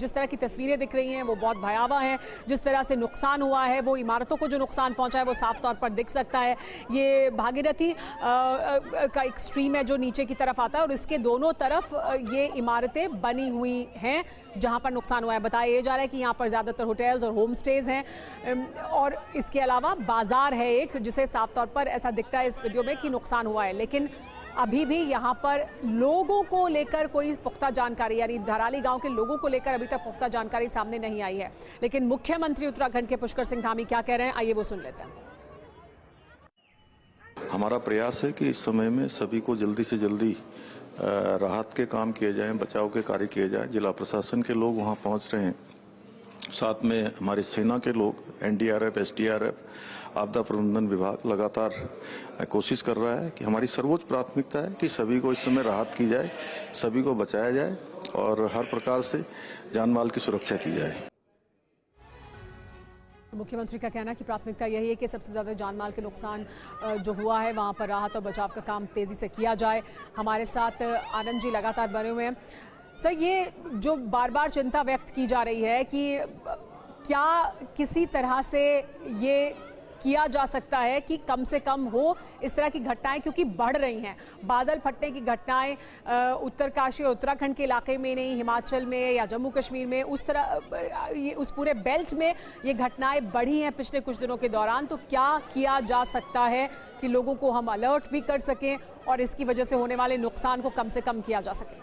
जिस तरह की तस्वीरें दिख रही हैं वो बहुत भयावह हैं। जिस तरह से नुकसान हुआ है, वो इमारतों को जो नुकसान पहुंचा है वो साफ तौर पर दिख सकता है। ये भागीरथी का एक स्ट्रीम है जो नीचे की तरफ आता है और इसके दोनों तरफ ये इमारतें बनी हुई हैं जहां पर नुकसान हुआ है। बताया जा रहा है कि यहाँ पर ज़्यादातर होटल्स और होम स्टेज हैं और इसके अलावा बाजार है एक, जिसे साफ तौर पर ऐसा दिखता है इस वीडियो में कि नुकसान हुआ है। लेकिन अभी भी यहाँ पर लोगों को लेकर कोई पुख्ता जानकारी, यानी धराली गांव के लोगों को लेकर अभी तक पुख्ता जानकारी सामने नहीं आई है। लेकिन मुख्यमंत्री उत्तराखंड के पुष्कर सिंह धामी क्या कह रहे हैं, आइए वो सुन लेते हैं। हमारा प्रयास है कि इस समय में सभी को जल्दी से जल्दी राहत के काम किए जाएं, बचाव के कार्य किए जाएं। जिला प्रशासन के लोग वहां पहुंच रहे हैं, साथ में हमारी सेना के लोग, एनडीआरएफ, एसडीआरएफ, आपदा प्रबंधन विभाग लगातार कोशिश कर रहा है कि हमारी सर्वोच्च प्राथमिकता है कि सभी को इस समय राहत की जाए, सभी को बचाया जाए और हर प्रकार से जान माल की सुरक्षा की जाए। मुख्यमंत्री का कहना है कि प्राथमिकता यही है कि सबसे ज़्यादा जानमाल के नुकसान जो हुआ है वहाँ पर राहत और बचाव का काम तेज़ी से किया जाए। हमारे साथ आनंद जी लगातार बने हुए हैं। सर, ये जो बार बार चिंता व्यक्त की जा रही है कि क्या किसी तरह से ये किया जा सकता है कि कम से कम हो इस तरह की घटनाएं, क्योंकि बढ़ रही हैं। बादल फटने की घटनाएं उत्तरकाशी और उत्तराखंड के इलाके में नहीं, हिमाचल में या जम्मू कश्मीर में, उस तरह उस पूरे बेल्ट में ये घटनाएं बढ़ी हैं पिछले कुछ दिनों के दौरान। तो क्या किया जा सकता है कि लोगों को हम अलर्ट भी कर सकें और इसकी वजह से होने वाले नुकसान को कम से कम किया जा सके?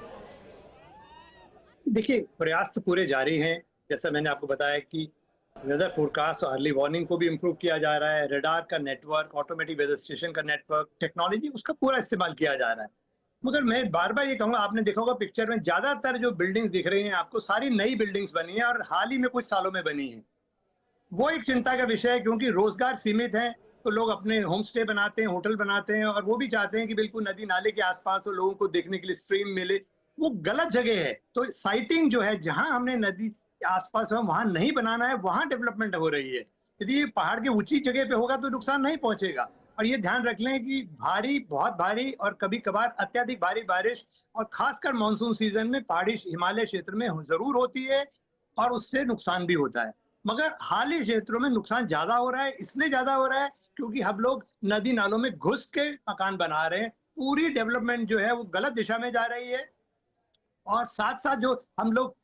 देखिए, प्रयास तो पूरे जारी हैं। जैसा मैंने आपको बताया कि वेदर फोरकास्ट और अर्ली वार्निंग को भी इम्प्रूव किया जा रहा है। रडार का नेटवर्क, ऑटोमेटिक वेदर स्टेशन का नेटवर्क, टेक्नोलॉजी, उसका पूरा इस्तेमाल किया जा रहा है। मगर मैं बार बार ये कहूँगा, आपने देखा होगा पिक्चर में ज़्यादातर जो बिल्डिंग्स दिख रही हैं आपको, सारी नई बिल्डिंग्स बनी हैं और हाल ही में कुछ सालों में बनी हैं। वो एक चिंता का विषय है, क्योंकि रोजगार सीमित है तो लोग अपने होम स्टे बनाते हैं, होटल बनाते हैं और वो भी चाहते हैं कि बिल्कुल नदी नाले के आसपास हो, लोगों को देखने के लिए स्ट्रीम मिले। वो गलत जगह है। तो साइटिंग जो है, जहां हमने नदी आसपास वहां नहीं बनाना है, वहां डेवलपमेंट हो रही है। यदि पहाड़ की ऊंची जगह पे होगा तो नुकसान नहीं पहुंचेगा। और ये ध्यान रख लें कि भारी, बहुत भारी और कभी कभार अत्यधिक भारी बारिश, और खासकर मानसून सीजन में पहाड़ी हिमालय क्षेत्र में जरूर होती है और उससे नुकसान भी होता है। मगर हाल ही क्षेत्रों में नुकसान ज्यादा हो रहा है। इसलिए ज्यादा हो रहा है क्योंकि हम लोग नदी नालों में घुस के मकान बना रहे हैं। पूरी डेवलपमेंट जो है वो गलत दिशा में जा रही है। और साथ साथ जो हम लोग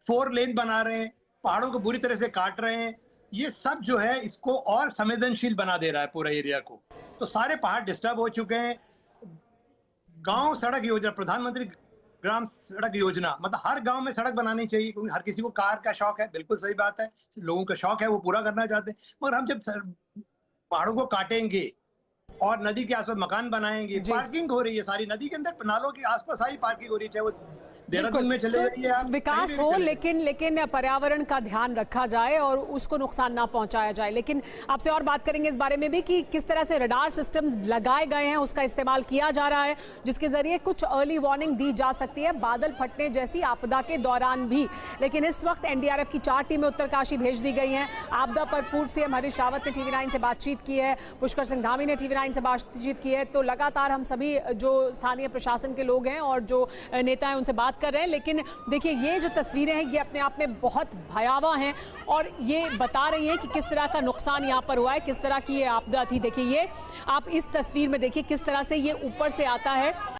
4 लेन बना रहे हैं, पहाड़ों को बुरी तरह से काट रहे हैं, ये सब जो है इसको और संवेदनशील बना दे रहा है पूरा एरिया को। तो सारे पहाड़ डिस्टर्ब हो चुके हैं। गांव सड़क योजना, प्रधानमंत्री ग्राम सड़क योजना, मतलब हर गांव में सड़क बनानी चाहिए, क्योंकि हर किसी को कार का शौक है। बिल्कुल सही बात है, लोगों का शौक है, वो पूरा करना चाहते हैं। मगर हम जब पहाड़ों को काटेंगे और नदी के आसपास मकान बनाएंगे, पार्किंग हो रही है सारी नदी के अंदर, नालों के आसपास सारी पार्किंग हो रही है, चाहे वो देहरादून में चले जाइए आप। विकास हो, लेकिन पर्यावरण का ध्यान रखा जाए और उसको नुकसान ना पहुंचाया जाए। लेकिन आपसे और बात करेंगे इस बारे में भी कि किस तरह से रडार सिस्टम्स लगाए गए हैं, उसका इस्तेमाल किया जा रहा है, जिसके जरिए कुछ अर्ली वार्निंग दी जा सकती है बादल फटने जैसी आपदा के दौरान भी। लेकिन इस वक्त एनडीआरएफ की 4 टीमें उत्तरकाशी भेज दी गई हैं। आपदा पर पूर्व सीएम हरीश रावत ने TV9 से बातचीत की है, पुष्कर सिंह धामी ने TV9 से बातचीत की है। तो लगातार हम सभी जो स्थानीय प्रशासन के लोग हैं और जो नेता हैं उनसे बात कर रहे हैं। लेकिन देखिए, ये जो तस्वीरें हैं ये अपने आप में बहुत भयावह हैं और ये बता रही हैं कि किस तरह का नुकसान यहाँ पर हुआ है, किस तरह की ये आपदा थी। देखिए, ये आप इस तस्वीर में देखिए किस तरह से ये ऊपर से आता है